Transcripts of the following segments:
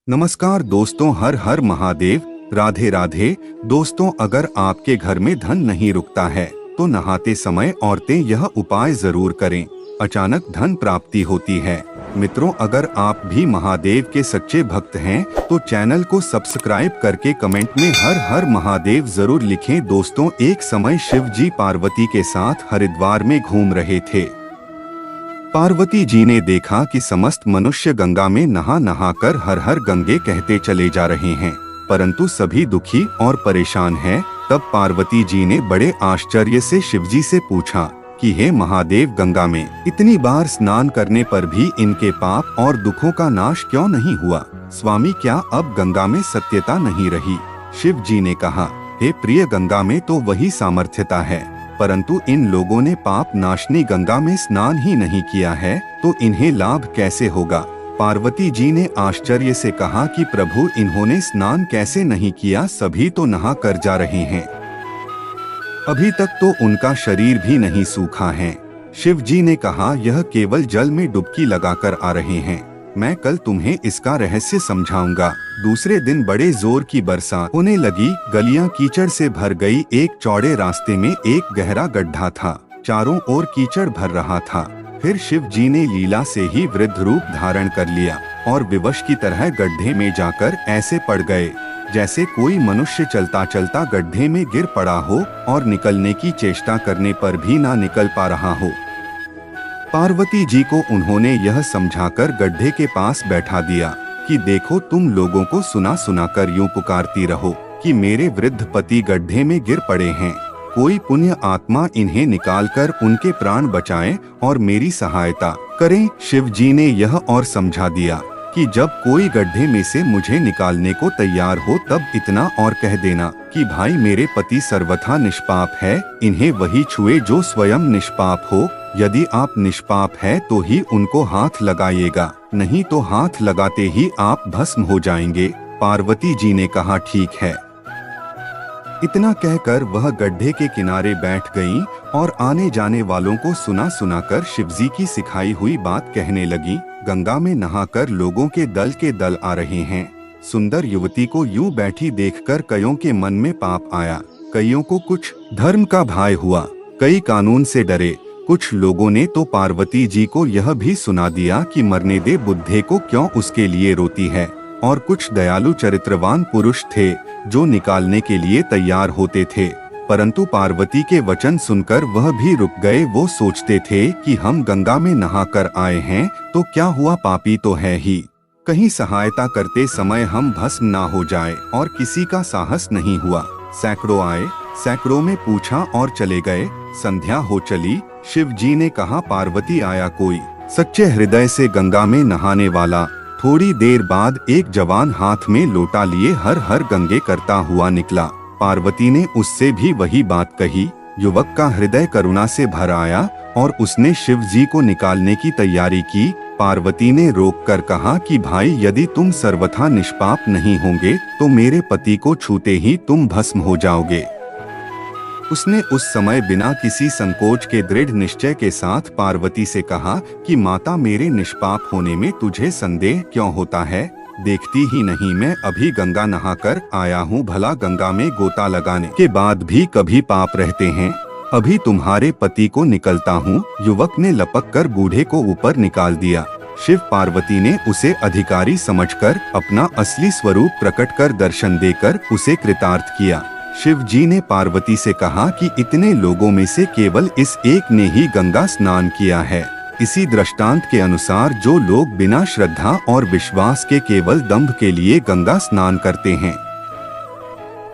नमस्कार दोस्तों, हर हर महादेव। राधे राधे। दोस्तों, अगर आपके घर में धन नहीं रुकता है तो नहाते समय औरतें यह उपाय जरूर करें, अचानक धन प्राप्ति होती है। मित्रों, अगर आप भी महादेव के सच्चे भक्त हैं तो चैनल को सब्सक्राइब करके कमेंट में हर हर महादेव जरूर लिखें। दोस्तों, एक समय शिव जी पार्वती के साथ हरिद्वार में घूम रहे थे। पार्वती जी ने देखा कि समस्त मनुष्य गंगा में नहा नहा कर हर हर गंगे कहते चले जा रहे हैं, परंतु सभी दुखी और परेशान हैं। तब पार्वती जी ने बड़े आश्चर्य से शिवजी से पूछा कि हे महादेव, गंगा में इतनी बार स्नान करने पर भी इनके पाप और दुखों का नाश क्यों नहीं हुआ? स्वामी, क्या अब गंगा में सत्यता नहीं रही? शिव जी ने कहा, हे प्रिय, गंगा में तो वही सामर्थ्यता है, परंतु इन लोगों ने पाप नाशनी गंगा में स्नान ही नहीं किया है, तो इन्हें लाभ कैसे होगा? पार्वती जी ने आश्चर्य से कहा कि प्रभु, इन्होंने स्नान कैसे नहीं किया? सभी तो नहा कर जा रहे हैं, अभी तक तो उनका शरीर भी नहीं सूखा है। शिव जी ने कहा, यह केवल जल में डुबकी लगाकर आ रहे हैं, मैं कल तुम्हें इसका रहस्य समझाऊंगा। दूसरे दिन बड़े जोर की बरसात होने लगी, गलियां कीचड़ से भर गई। एक चौड़े रास्ते में एक गहरा गड्ढा था, चारों ओर कीचड़ भर रहा था। फिर शिव जी ने लीला से ही वृद्ध रूप धारण कर लिया और विवश की तरह गड्ढे में जाकर ऐसे पड़ गए जैसे कोई मनुष्य चलता चलता गड्ढे में गिर पड़ा हो और निकलने की चेष्टा करने पर भी ना निकल पा रहा हो। पार्वती जी को उन्होंने यह समझाकर गड्ढे के पास बैठा दिया कि देखो, तुम लोगों को सुना सुना कर यूं पुकारती रहो कि मेरे वृद्ध पति गड्ढे में गिर पड़े हैं, कोई पुण्य आत्मा इन्हें निकालकर उनके प्राण बचाए और मेरी सहायता करें। शिव जी ने यह और समझा दिया कि जब कोई गड्ढे में से मुझे निकालने को तैयार हो तब इतना और कह देना कि भाई, मेरे पति सर्वथा निष्पाप है, इन्हें वही छुए जो स्वयं निष्पाप हो। यदि आप निष्पाप हैं तो ही उनको हाथ लगाइएगा, नहीं तो हाथ लगाते ही आप भस्म हो जाएंगे। पार्वती जी ने कहा, ठीक है। इतना कहकर वह गड्ढे के किनारे बैठ गईं और आने जाने वालों को सुना सुनाकर शिवजी की सिखाई हुई बात कहने लगी। गंगा में नहाकर लोगों के दल आ रहे हैं। सुंदर युवती को यूं बैठी देखकर कईयों के मन में पाप आया, कईयों को कुछ धर्म का भय हुआ, कई कानून से डरे। कुछ लोगों ने तो पार्वती जी को यह भी सुना दिया कि मरने दे बुद्धे को, क्यों उसके लिए रोती है। और कुछ दयालु चरित्रवान पुरुष थे जो निकालने के लिए तैयार होते थे, परंतु पार्वती के वचन सुनकर वह भी रुक गए। वो सोचते थे कि हम गंगा में नहाकर आए हैं तो क्या हुआ, पापी तो है ही, कहीं सहायता करते समय हम भस्म ना हो जाए। और किसी का साहस नहीं हुआ। सैकड़ों आए, सैकड़ों में पूछा और चले गए। संध्या हो चली। शिव जी ने कहा, पार्वती, आया कोई सच्चे हृदय से गंगा में नहाने वाला? थोड़ी देर बाद एक जवान हाथ में लोटा लिए हर हर गंगे करता हुआ निकला। पार्वती ने उससे भी वही बात कही। युवक का हृदय करुणा से भर आया और उसने शिव जी को निकालने की तैयारी की। पार्वती ने रोक कर कहा कि भाई, यदि तुम सर्वथा निष्पाप नहीं होंगे तो मेरे पति को छूते ही तुम भस्म हो जाओगे। उसने उस समय बिना किसी संकोच के दृढ़ निश्चय के साथ पार्वती से कहा कि माता, मेरे निष्पाप होने में तुझे संदेह क्यों होता है? देखती ही नहीं, मैं अभी गंगा नहाकर आया हूँ। भला गंगा में गोता लगाने के बाद भी कभी पाप रहते हैं? अभी तुम्हारे पति को निकलता हूँ। युवक ने लपक कर बूढ़े को ऊपर निकाल दिया। शिव पार्वती ने उसे अधिकारी समझकर अपना असली स्वरूप प्रकट कर दर्शन देकर उसे कृतार्थ किया। शिव जी ने पार्वती से कहा कि इतने लोगों में से केवल इस एक ने ही गंगा स्नान किया है। इसी दृष्टांत के अनुसार जो लोग बिना श्रद्धा और विश्वास के केवल दंभ के लिए गंगा स्नान करते हैं,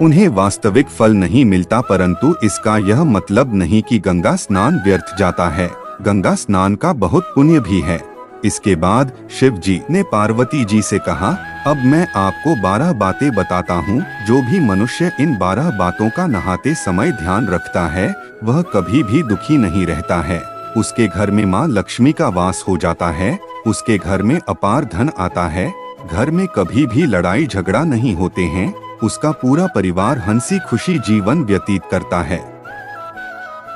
उन्हें वास्तविक फल नहीं मिलता, परंतु इसका यह मतलब नहीं कि गंगा स्नान व्यर्थ जाता है। गंगा स्नान का बहुत पुण्य भी है। इसके बाद शिव जी ने पार्वती जी से कहा, अब मैं आपको 12 बातें बताता हूँ। जो भी मनुष्य इन 12 बातों का नहाते समय ध्यान रखता है वह कभी भी दुखी नहीं रहता है। उसके घर में माँ लक्ष्मी का वास हो जाता है, उसके घर में अपार धन आता है, घर में कभी भी लड़ाई झगड़ा नहीं होते हैं, उसका पूरा परिवार हंसी खुशी जीवन व्यतीत करता है।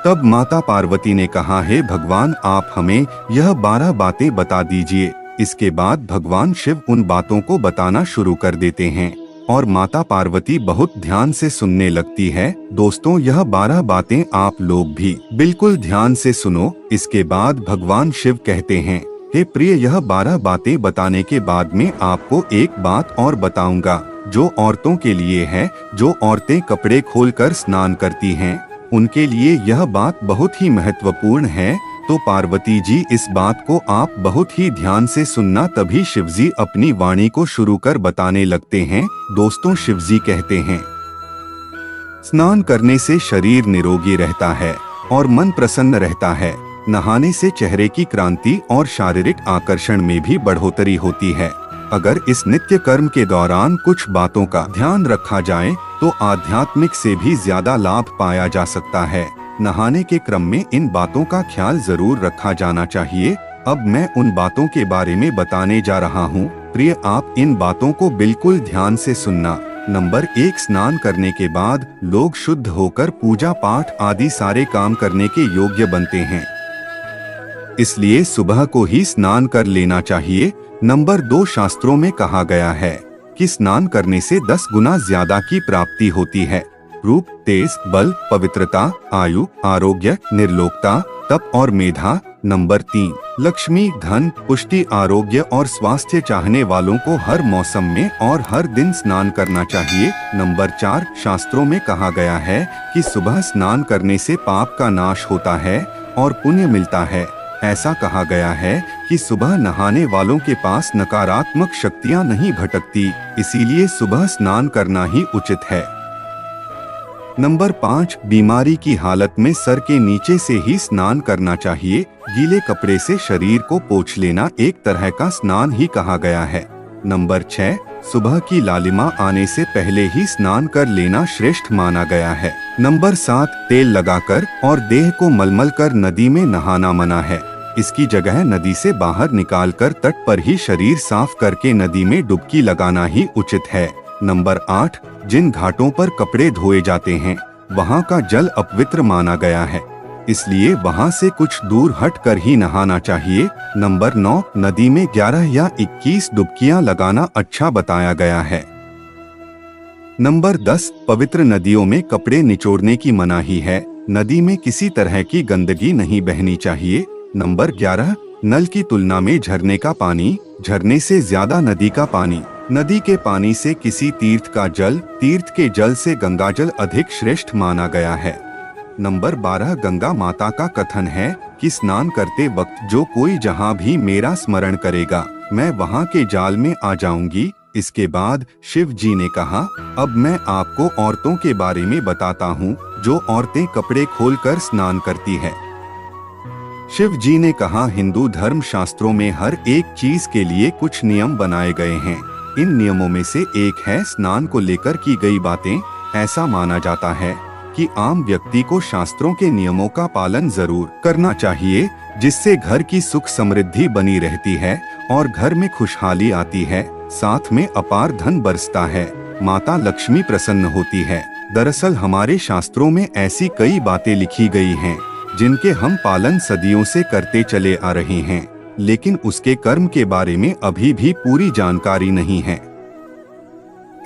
तब माता पार्वती ने कहा, हे भगवान, आप हमें यह 12 बातें बता दीजिए इसके बाद भगवान शिव उन बातों को बताना शुरू कर देते हैं और माता पार्वती बहुत ध्यान से सुनने लगती है। दोस्तों, यह 12 बातें आप लोग भी बिल्कुल ध्यान से सुनो। इसके बाद भगवान शिव कहते हैं, हे प्रिय, यह 12 बातें बताने के बाद में आपको एक बात और बताऊंगा जो औरतों के लिए है। जो औरतें कपड़े खोलकर स्नान करती हैं, उनके लिए यह बात बहुत ही महत्वपूर्ण है। तो पार्वती जी, इस बात को आप बहुत ही ध्यान से सुनना। तभी शिवजी अपनी वाणी को शुरू कर बताने लगते हैं। दोस्तों, शिवजी कहते हैं, स्नान करने से शरीर निरोगी रहता है और मन प्रसन्न रहता है। नहाने से चेहरे की क्रांति और शारीरिक आकर्षण में भी बढ़ोतरी होती है। अगर इस नित्य कर्म के दौरान कुछ बातों का ध्यान रखा जाए तो आध्यात्मिक से भी ज्यादा लाभ पाया जा सकता है। नहाने के क्रम में इन बातों का ख्याल जरूर रखा जाना चाहिए। अब मैं उन बातों के बारे में बताने जा रहा हूँ। प्रिय, आप इन बातों को बिल्कुल ध्यान से सुनना। नंबर 1, स्नान करने के बाद लोग शुद्ध होकर पूजा पाठ आदि सारे काम करने के योग्य बनते हैं, इसलिए सुबह को ही स्नान कर लेना चाहिए। नंबर 2, शास्त्रों में कहा गया है कि स्नान करने से 10 गुना ज्यादा की प्राप्ति होती है। रूप, तेज, बल, पवित्रता, आयु, आरोग्य, निर्लोकता, तप और मेधा। नंबर 3, लक्ष्मी, धन, पुष्टि, आरोग्य और स्वास्थ्य चाहने वालों को हर मौसम में और हर दिन स्नान करना चाहिए। नंबर 4, शास्त्रों में कहा गया है कि सुबह स्नान करने से पाप का नाश होता है और पुण्य मिलता है। ऐसा कहा गया है कि सुबह नहाने वालों के पास नकारात्मक शक्तियां नहीं भटकती, इसीलिए सुबह स्नान करना ही उचित है। नंबर 5, बीमारी की हालत में सर के नीचे से ही स्नान करना चाहिए। गीले कपड़े से शरीर को पोंछ लेना एक तरह का स्नान ही कहा गया है। नंबर 6, सुबह की लालिमा आने से पहले ही स्नान कर लेना श्रेष्ठ माना गया है। नंबर 7, तेल लगाकर और देह को मलमल कर नदी में नहाना मना है। इसकी जगह नदी से बाहर निकालकर तट पर ही शरीर साफ करके नदी में डुबकी लगाना ही उचित है। नंबर 8, जिन घाटों पर कपड़े धोए जाते हैं वहां का जल अपवित्र माना गया है, इसलिए वहां से कुछ दूर हटकर ही नहाना चाहिए। नंबर 9, नदी में 11 या 21 डुबकियां लगाना अच्छा बताया गया है। नंबर 10, पवित्र नदियों में कपड़े निचोड़ने की मनाही है। नदी में किसी तरह की गंदगी नहीं बहनी चाहिए। नंबर 11, नल की तुलना में झरने का पानी, झरने से ज्यादा नदी का पानी, नदी के पानी से किसी तीर्थ का जल, तीर्थ के जल से गंगा जल अधिक श्रेष्ठ माना गया है। नंबर 12, गंगा माता का कथन है कि स्नान करते वक्त जो कोई जहाँ भी मेरा स्मरण करेगा, मैं वहाँ के जाल में आ जाऊंगी। इसके बाद शिव जी ने कहा, अब मैं आपको औरतों के बारे में बताता हूँ जो औरतें कपड़े खोलकर स्नान करती है। शिव जी ने कहा, हिंदू धर्म शास्त्रों में हर एक चीज के लिए कुछ नियम बनाए गए हैं। इन नियमों में से एक है स्नान को लेकर की गई बातें। ऐसा माना जाता है कि आम व्यक्ति को शास्त्रों के नियमों का पालन जरूर करना चाहिए, जिससे घर की सुख समृद्धि बनी रहती है और घर में खुशहाली आती है, साथ में अपार धन बरसता है, माता लक्ष्मी प्रसन्न होती है। दरअसल हमारे शास्त्रों में ऐसी कई बातें लिखी गई हैं जिनके हम पालन सदियों से करते चले आ रहे हैं, लेकिन उसके कर्म के बारे में अभी भी पूरी जानकारी नहीं है।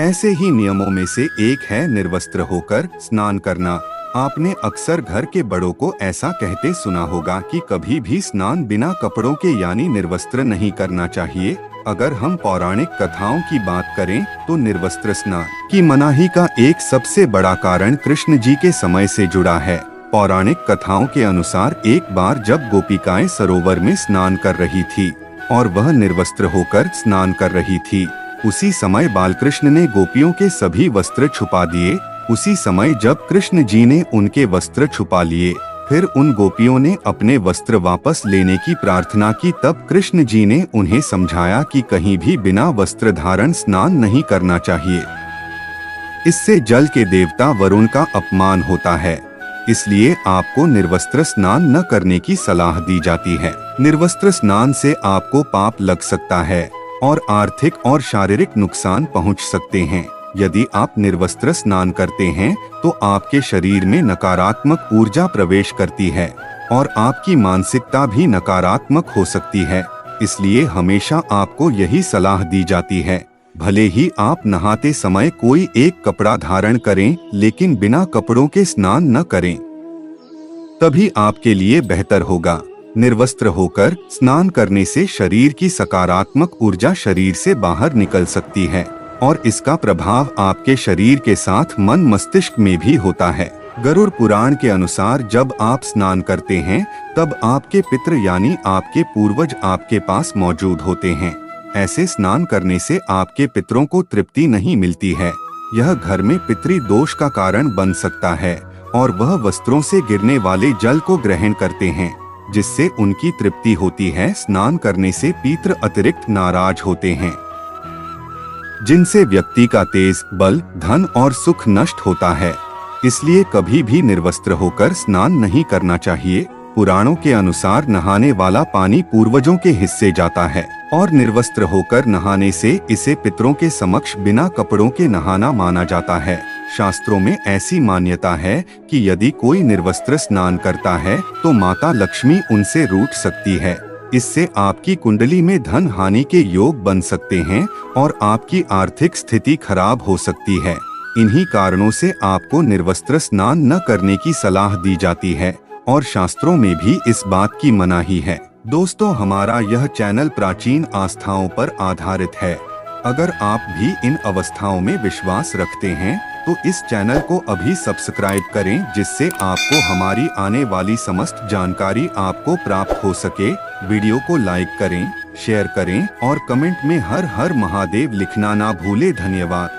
ऐसे ही नियमों में से एक है निर्वस्त्र होकर स्नान करना। आपने अक्सर घर के बड़ों को ऐसा कहते सुना होगा कि कभी भी स्नान बिना कपड़ों के यानी निर्वस्त्र नहीं करना चाहिए। अगर हम पौराणिक कथाओं की बात करें तो निर्वस्त्र स्नान की मनाही का एक सबसे बड़ा कारण कृष्ण जी के समय से जुड़ा है। पौराणिक कथाओं के अनुसार एक बार जब गोपिकाएं सरोवर में स्नान कर रही थी और वह निर्वस्त्र होकर स्नान कर रही थी, उसी समय बालकृष्ण ने गोपियों के सभी वस्त्र छुपा दिए। उसी समय जब कृष्ण जी ने उनके वस्त्र छुपा लिए, फिर उन गोपियों ने अपने वस्त्र वापस लेने की प्रार्थना की। तब कृष्ण जी ने उन्हें समझाया कि कहीं भी बिना वस्त्र धारण स्नान नहीं करना चाहिए, इससे जल के देवता वरुण का अपमान होता है, इसलिए आपको निर्वस्त्र स्नान न करने की सलाह दी जाती है। निर्वस्त्र स्नान से आपको पाप लग सकता है और आर्थिक और शारीरिक नुकसान पहुंच सकते हैं। यदि आप निर्वस्त्र स्नान करते हैं तो आपके शरीर में नकारात्मक ऊर्जा प्रवेश करती है और आपकी मानसिकता भी नकारात्मक हो सकती है। इसलिए हमेशा आपको यही सलाह दी जाती है। भले ही आप नहाते समय कोई एक कपड़ा धारण करें, लेकिन बिना कपड़ों के स्नान न करें, तभी आपके लिए बेहतर होगा। निर्वस्त्र होकर स्नान करने से शरीर की सकारात्मक ऊर्जा शरीर से बाहर निकल सकती है और इसका प्रभाव आपके शरीर के साथ मन मस्तिष्क में भी होता है। गरुड़ पुराण के अनुसार जब आप स्नान करते हैं तब आपके पितृ यानी आपके पूर्वज आपके पास मौजूद होते हैं। ऐसे स्नान करने से आपके पितरों को तृप्ति नहीं मिलती है। यह घर में पितृ दोष का कारण बन सकता है और वह वस्त्रों से गिरने वाले जल को ग्रहण करते हैं, जिससे उनकी तृप्ति होती है। स्नान करने से पितृ अतिरिक्त नाराज होते हैं, जिनसे व्यक्ति का तेज, बल, धन और सुख नष्ट होता है। इसलिए कभी भी निर्वस्त्र होकर स्नान नहीं करना चाहिए। पुराणों के अनुसार नहाने वाला पानी पूर्वजों के हिस्से जाता है और निर्वस्त्र होकर नहाने से इसे पितरों के समक्ष बिना कपड़ों के नहाना माना जाता है। शास्त्रों में ऐसी मान्यता है कि यदि कोई निर्वस्त्र स्नान करता है तो माता लक्ष्मी उनसे रूठ सकती है। इससे आपकी कुंडली में धन हानि के योग बन सकते हैं और आपकी आर्थिक स्थिति खराब हो सकती है। इन्हीं कारणों से आपको निर्वस्त्र स्नान न करने की सलाह दी जाती है और शास्त्रों में भी इस बात की मनाही है। दोस्तों, हमारा यह चैनल प्राचीन आस्थाओं पर आधारित है। अगर आप भी इन अवस्थाओं में विश्वास रखते हैं तो इस चैनल को अभी सब्सक्राइब करें, जिससे आपको हमारी आने वाली समस्त जानकारी आपको प्राप्त हो सके। वीडियो को लाइक करें, शेयर करें और कमेंट में हर हर महादेव लिखना ना भूले। धन्यवाद।